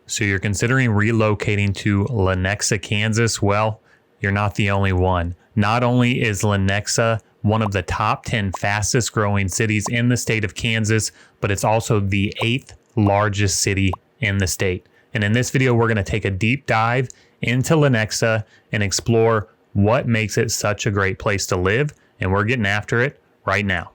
So you're considering relocating to Lenexa, Kansas? Well, you're not the only one. Not only is Lenexa one of the top 10 fastest growing cities in the state of Kansas, but it's also the 8th largest city in the state. And in this video, we're going to take a deep dive into Lenexa and explore what makes it such a great place to live. And we're getting after it right now.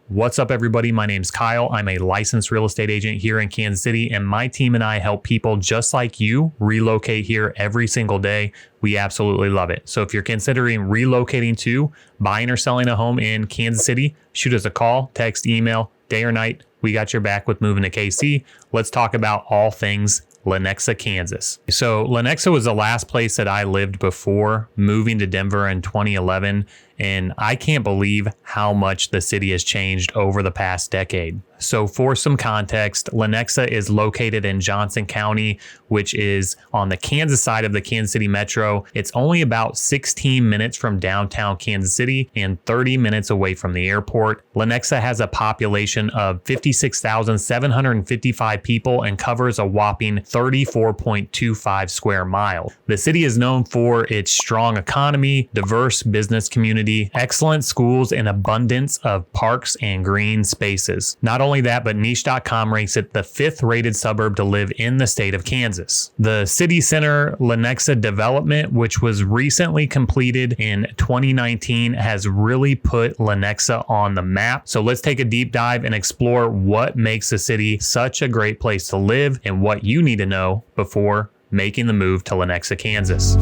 What's up, everybody? My name's Kyle. I'm a licensed real estate agent here in Kansas City, and my team and I help people just like you relocate here every single day. We absolutely love it. So if you're considering relocating to buying or selling a home in Kansas City, shoot us a call, text, email, day or night. We got your back with moving to KC. Let's talk about all things Lenexa, Kansas. So Lenexa was the last place that I lived before moving to Denver in 2011. And I can't believe how much the city has changed over the past decade. So for some context, Lenexa is located in Johnson County, which is on the Kansas side of the Kansas City Metro. It's only about 16 minutes from downtown Kansas City and 30 minutes away from the airport. Lenexa has a population of 56,755 people and covers a whopping 34.25 square miles. The city is known for its strong economy, diverse business community, excellent schools, and abundance of parks and green spaces. Not only that, but niche.com ranks it the 5th rated suburb to live in the state of Kansas. The city center Lenexa development, which was recently completed in 2019, has really put Lenexa on the map. So let's take a deep dive and explore what makes the city such a great place to live and what you need to know before making the move to Lenexa, Kansas.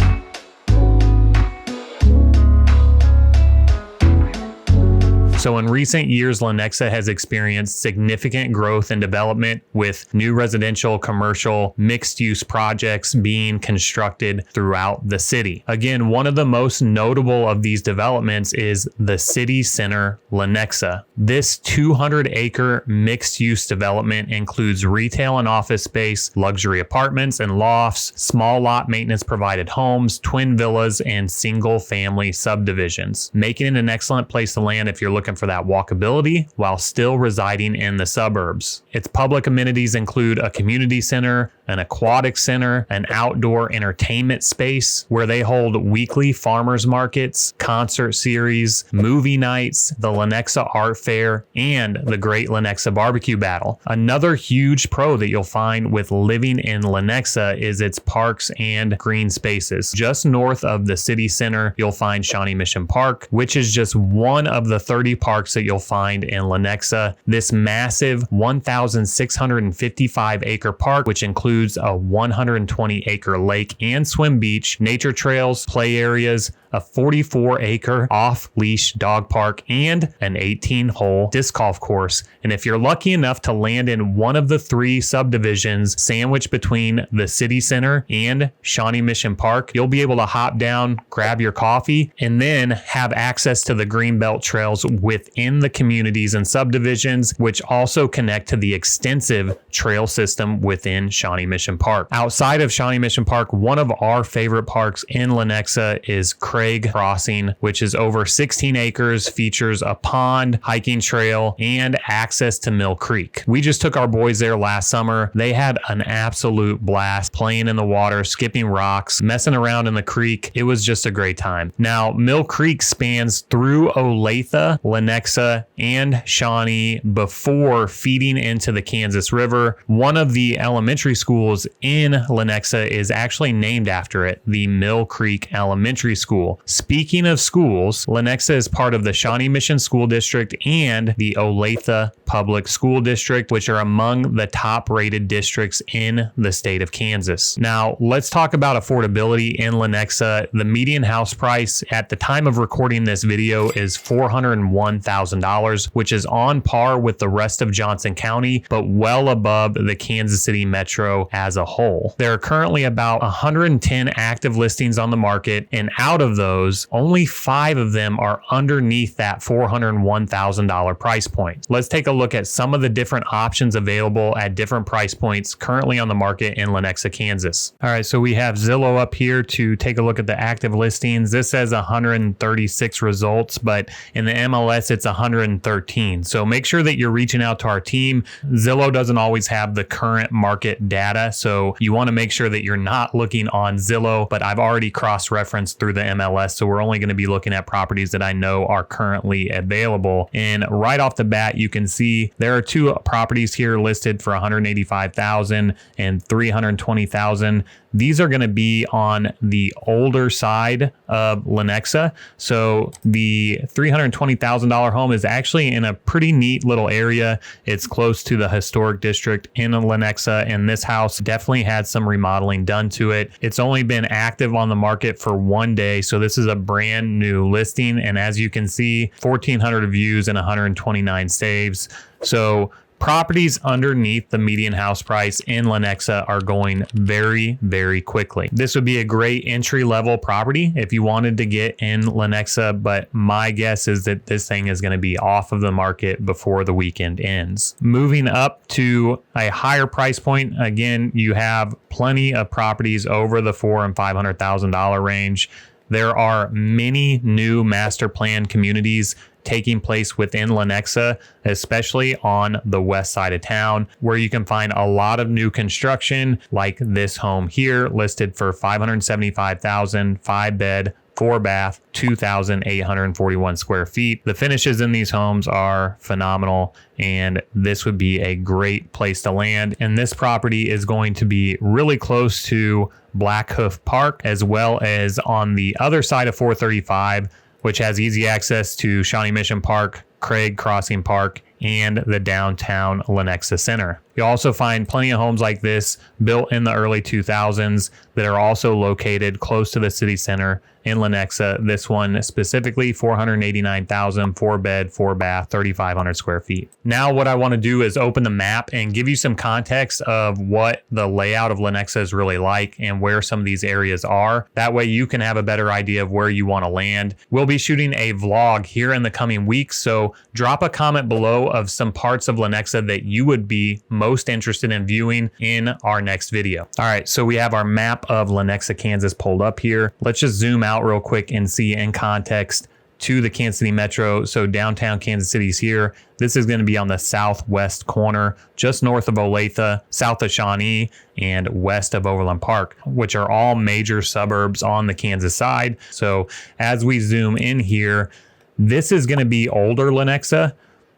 So in recent years, Lenexa has experienced significant growth and development with new residential, commercial, mixed-use projects being constructed throughout the city. Again, one of the most notable of these developments is the city center Lenexa. This 200-acre mixed-use development includes retail and office space, luxury apartments and lofts, small lot maintenance provided homes, twin villas, and single-family subdivisions, making it an excellent place to land if you're looking for that walkability while still residing in the suburbs. Its public amenities include a community center, an aquatic center, an outdoor entertainment space where they hold weekly farmers markets, concert series, movie nights, the Lenexa Art Fair, and the Great Lenexa Barbecue Battle. Another huge pro that you'll find with living in Lenexa is its parks and green spaces. Just north of the city center, you'll find Shawnee Mission Park, which is just one of the 30 parks that you'll find in Lenexa. This massive 1,655 acre park, which includes a 120 acre lake and swim beach, nature trails, play areas, a 44 acre off-leash dog park, and an 18-hole disc golf course. And if you're lucky enough to land in one of the 3 subdivisions sandwiched between the city center and Shawnee Mission Park, you'll be able to hop down, grab your coffee, and then have access to the greenbelt trails within the communities and subdivisions, which also connect to the extensive trail system within Shawnee Mission Park. Outside of Shawnee Mission Park, one of our favorite parks in Lenexa is Craig Crossing, which is over 16 acres, features a pond, hiking trail, and access to Mill Creek. We just took our boys there last summer. They had an absolute blast playing in the water, skipping rocks, messing around in the creek. It was just a great time. Now, Mill Creek spans through Olathe, Lenexa, and Shawnee before feeding into the Kansas River. One of the elementary schools in Lenexa is actually named after it, the Mill Creek Elementary School. Speaking of schools, Lenexa is part of the Shawnee Mission School District and the Olathe Public School District, which are among the top rated districts in the state of Kansas. Now, let's talk about affordability in Lenexa. The median house price at the time of recording this video is $401,000, which is on par with the rest of Johnson County, but well above the Kansas City Metro as a whole. There are currently about 110 active listings on the market, and out of those, only 5 of them are underneath that $401,000 price point. Let's take a look at some of the different options available at different price points currently on the market in Lenexa, Kansas. All right, so we have Zillow up here to take a look at the active listings. This says 136 results, but in the MLS MLS, it's 113. So make sure that you're reaching out to our team. Zillow doesn't always have the current market data, so you want to make sure that you're not looking on Zillow, but I've already cross-referenced through the MLS, so we're only going to be looking at properties that I know are currently available. And right off the bat, you can see there are two properties here listed for $185,000 and $320,000. These are going to be on the older side of Lenexa. So the $320,000 home is actually in a pretty neat little area. It's close to the historic district in Lenexa, and this house definitely had some remodeling done to it. It's only been active on the market for 1 day, so this is a brand new listing. And as you can see, 1,400 views and 129 saves. So properties underneath the median house price in Lenexa are going very, very quickly. This would be a great entry-level property if you wanted to get in Lenexa, but my guess is that this thing is going to be off of the market before the weekend ends. Moving up to a higher price point, again, you have plenty of properties over the $400,000 and $500,000 range. There are many new master plan communities taking place within Lenexa, especially on the west side of town, where you can find a lot of new construction like this home here listed for $575,000, 5-bed, 4-bath, 2,841 square feet. The finishes in these homes are phenomenal, and this would be a great place to land. And this property is going to be really close to Blackhoof Park, as well as on the other side of 435, which has easy access to Shawnee Mission Park, Craig Crossing Park, and the downtown Lenexa Center. You'll also find plenty of homes like this built in the early 2000s that are also located close to the city center in Lenexa. This one specifically $489,000, 4-bed, 4-bath, 3,500 square feet. Now what I want to do is open the map and give you some context of what the layout of Lenexa is really like and where some of these areas are. That way you can have a better idea of where you want to land. We'll be shooting a vlog here in the coming weeks, so drop a comment below of some parts of Lenexa that you would be most interested in viewing in our next video. All right, so we have our map of Lenexa, Kansas pulled up here. Let's just zoom out real quick and see in context to the Kansas City Metro. So downtown Kansas City's here. This is going to be on the southwest corner, just north of Olathe, south of Shawnee, and west of Overland Park, which are all major suburbs on the Kansas side. So as we zoom in here, this is going to be older Lenexa.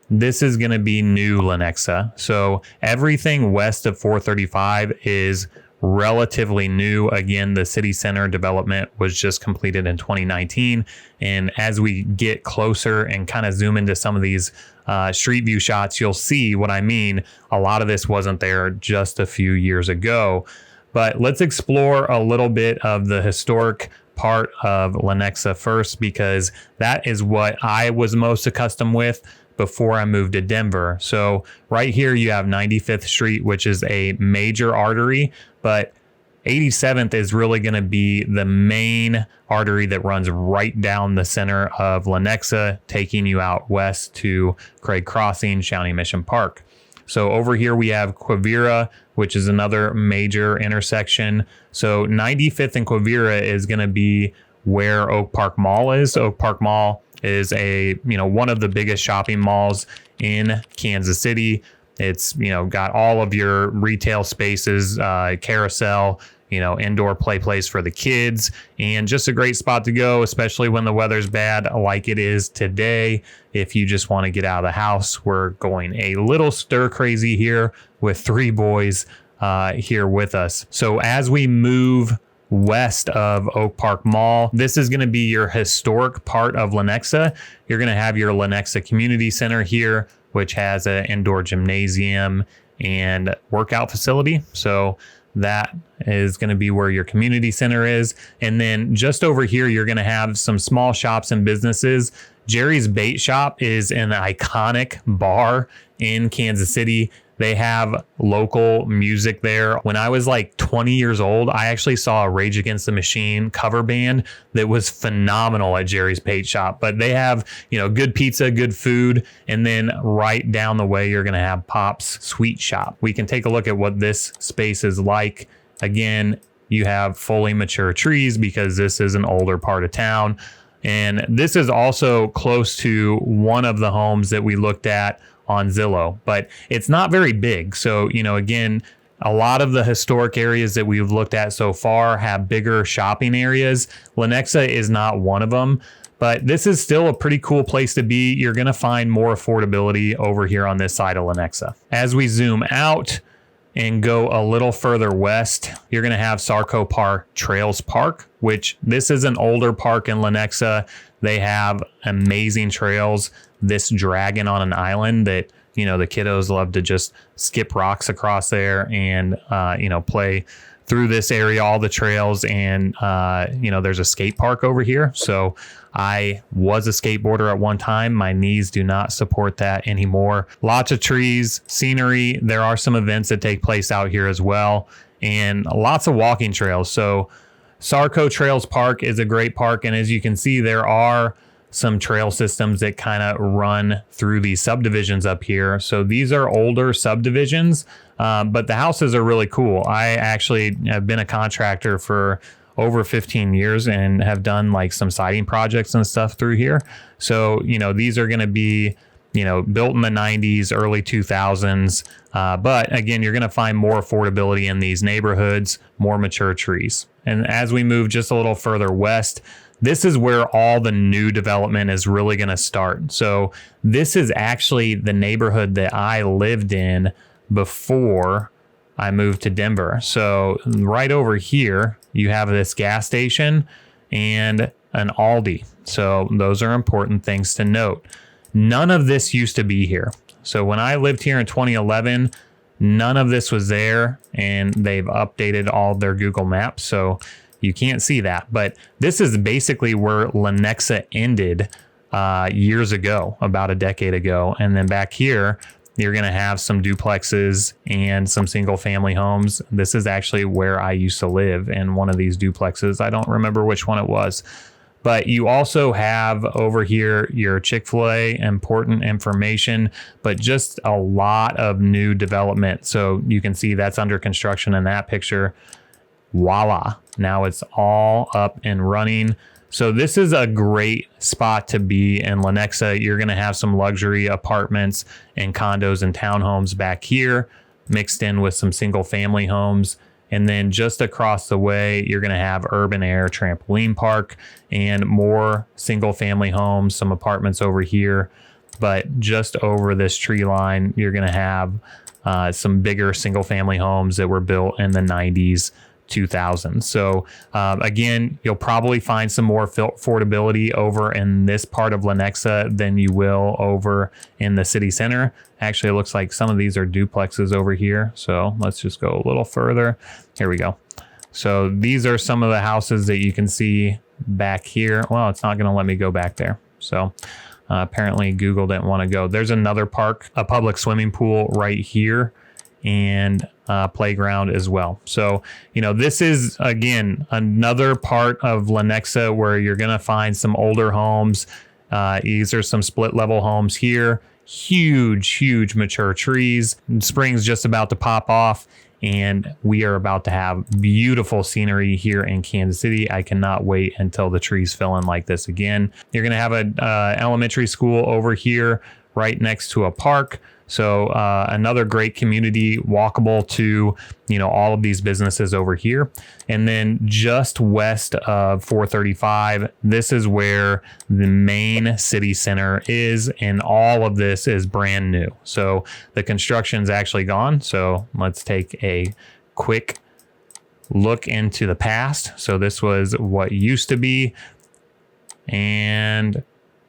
This is going to be new Lenexa. So everything west of 435 is relatively new. Again, the city center development was just completed in 2019. And as we get closer and kind of zoom into some of these street view shots, you'll see what I mean. A lot of this wasn't there just a few years ago. But let's explore a little bit of the historic part of Lenexa first, because that is what I was most accustomed with before I moved to Denver. So right here you have 95th Street, which is a major artery, but 87th is really going to be the main artery that runs right down the center of Lenexa, taking you out west to Craig Crossing, Shawnee Mission Park. So over here we have Quivira, which is another major intersection. So 95th and Quivira is going to be where Oak Park Mall is. Oak Park Mall is one of the biggest shopping malls in Kansas City. It's, got all of your retail spaces, carousel, indoor play place for the kids, and just a great spot to go, especially when the weather's bad like it is today. If you just want to get out of the house, we're going a little stir crazy here with 3 boys here with us. So as we move west of Oak Park Mall, this is going to be your historic part of Lenexa. You're going to have your Lenexa Community Center here, which has an indoor gymnasium and workout facility. So that is going to be where your community center is. And then just over here, you're going to have some small shops and businesses. Jerry's Bait Shop is an iconic bar in Kansas City. They have local music there. When I was like 20 years old, I actually saw a Rage Against the Machine cover band that was phenomenal at Jerry's Bait Shop. But they have, good pizza, good food. And then right down the way, you're going to have Pop's Sweet Shop. We can take a look at what this space is like. Again, you have fully mature trees because this is an older part of town. And this is also close to one of the homes that we looked at on Zillow, but it's not very big. So, again, a lot of the historic areas that we've looked at so far have bigger shopping areas. Lenexa is not one of them, but this is still a pretty cool place to be. You're going to find more affordability over here on this side of Lenexa. As we zoom out and go a little further west, you're going to have Sarco Park Trails Park, which this is an older park in Lenexa. They have amazing trails. This dragon on an island that, the kiddos love to just skip rocks across there and, play through this area, all the trails. And, there's a skate park over here. So I was a skateboarder at one time. My knees do not support that anymore. Lots of trees, scenery. There are some events that take place out here as well, and lots of walking trails. So Sarco Trails Park is a great park. And as you can see, there are some trail systems that kind of run through these subdivisions up here. So these are older subdivisions, but the houses are really cool. I actually have been a contractor for over 15 years and have done like some siding projects and stuff through here. So, these are going to be, built in the 90s, early 2000s. But again, you're going to find more affordability in these neighborhoods, more mature trees. And as we move just a little further west, this is where all the new development is really going to start. So this is actually the neighborhood that I lived in before I moved to Denver. So right over here, you have this gas station and an Aldi. So those are important things to note. None of this used to be here. So when I lived here in 2011, none of this was there, and they've updated all of their Google Maps. So you can't see that, but this is basically where Lenexa ended years ago, about a decade ago. And then back here, you're going to have some duplexes and some single family homes. This is actually where I used to live in one of these duplexes. I don't remember which one it was, but you also have over here your Chick-fil-A, important information, but just a lot of new development. So you can see that's under construction in that picture. Voila. Now it's all up and running. So this is a great spot to be in Lenexa. You're going to have some luxury apartments and condos and townhomes back here, mixed in with some single family homes. And then just across the way, you're going to have Urban Air Trampoline Park and more single family homes, some apartments over here. But just over this tree line, you're going to have some bigger single family homes that were built in the 90s. 2000. So again, you'll probably find some more affordability over in this part of Lenexa than you will over in the city center. Actually, it looks like some of these are duplexes over here. So let's just go a little further. Here we go. So these are some of the houses that you can see back here. Well, it's not going to let me go back there. So apparently Google didn't want to go. There's another park, a public swimming pool right here, and playground as well. So, this is, again, another part of Lenexa where you're going to find some older homes. These are some split level homes here. Huge mature trees. Spring's just about to pop off, and we are about to have beautiful scenery here in Kansas City. I cannot wait until the trees fill in like this again. You're going to have an elementary school over here right next to a park. So another great community, walkable to, all of these businesses over here. And then just west of 435, this is where the main city center is. And all of this is brand new. So the construction's actually gone. So let's take a quick look into the past. So this was what used to be. And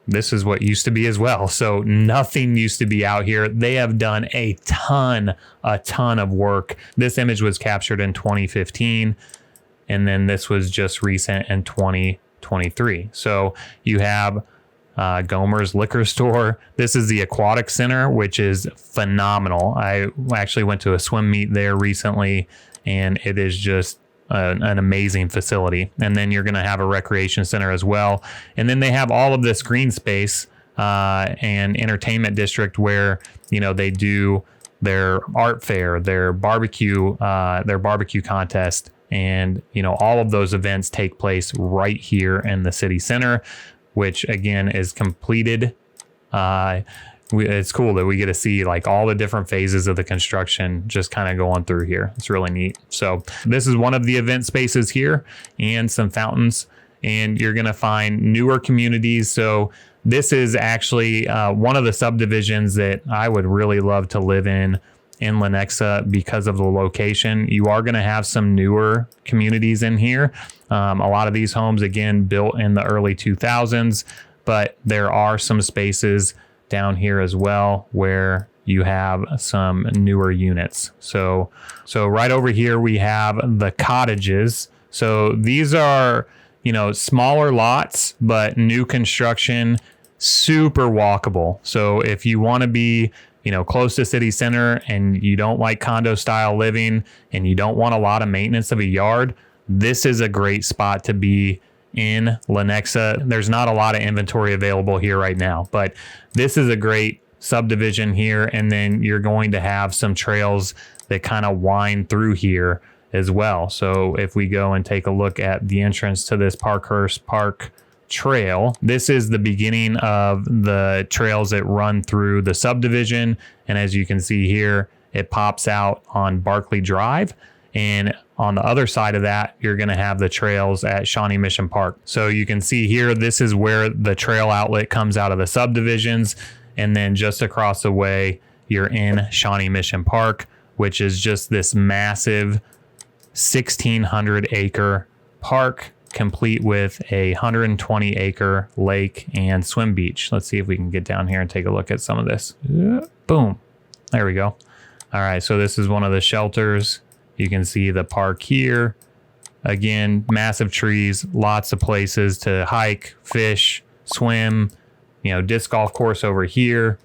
this is what used to be as well. So nothing used to be out here. They have done a ton of work. This image was captured in 2015, and then this was just recent in 2023. So you have Gomer's Liquor Store. This is the Aquatic Center, which is phenomenal. I actually went to a swim meet there recently, and it is just an amazing facility. And then you're going to have a recreation center as well. And then they have all of this green space and entertainment district where, they do their art fair, their barbecue contest. And, all of those events take place right here in the city center. which again is completed. It's cool that we get to see like all the different phases of the construction just kind of going through here. It's really neat. So this is one of the event spaces here and some fountains, and you're going to find newer communities. So this is actually one of the subdivisions that I would really love to live in Lenexa because of the location. You are going to have some newer communities in here. A lot of these homes, again, built in the early 2000s, but there are some spaces down here as well where you have some newer units. So right over here we have the cottages. So these are, you know, smaller lots, but new construction, super walkable. So if you want to be, you know, close to city center and you don't like condo style living and you don't want a lot of maintenance of a yard, this is a great spot to be in Lenexa. There's not a lot of inventory available here right now, but this is a great subdivision here. And then you're going to have some trails that kind of wind through here as well. So if we go and take a look at the entrance to this Parkhurst Park trail, this is the beginning of the trails that run through the subdivision. And as you can see here, it pops out on Barkley Drive. And on the other side of that, you're going to have the trails at Shawnee Mission Park. So you can see here, this is where the trail outlet comes out of the subdivisions. And then just across the way, you're in Shawnee Mission Park, which is just this massive 1,600 acre park, complete with a 120 acre lake and swim beach. Let's see if we can get down here and take a look at some of this. Boom. There we go. All right. So this is one of the shelters. You can see the park here. Again, massive trees, lots of places to hike, fish, swim, you know, disc golf course over here,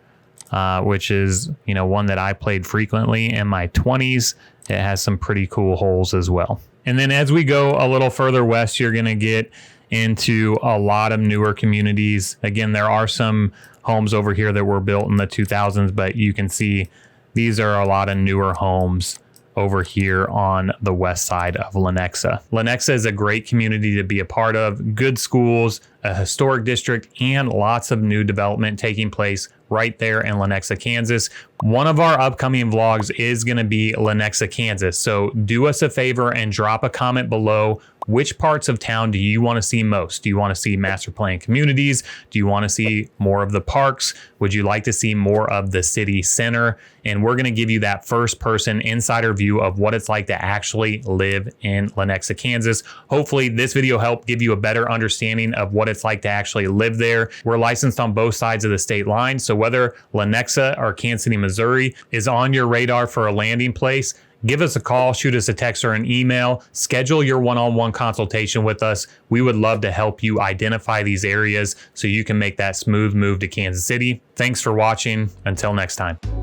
which is, you know, one that I played frequently in my 20s. It has some pretty cool holes as well. And then as we go a little further west, you're going to get into a lot of newer communities. Again, there are some homes over here that were built in the 2000s, but you can see these are a lot of newer homes over here on the west side of Lenexa. Lenexa is a great community to be a part of. Good schools, a historic district, and lots of new development taking place right there in Lenexa, Kansas. One of our upcoming vlogs is going to be Lenexa, Kansas. So do us a favor and drop a comment below. Which parts of town do you want to see most? Do you want to see master plan communities? Do you want to see more of the parks? Would you like to see more of the city center? And we're going to give you that first person insider view of what it's like to actually live in Lenexa, Kansas. Hopefully this video helped give you a better understanding of what it's like to actually live there. We're licensed on both sides of the state line. So whether Lenexa or Kansas City, Missouri is on your radar for a landing place, give us a call, shoot us a text or an email, schedule your one-on-one consultation with us. We would love to help you identify these areas so you can make that smooth move to Kansas City. Thanks for watching. Until next time.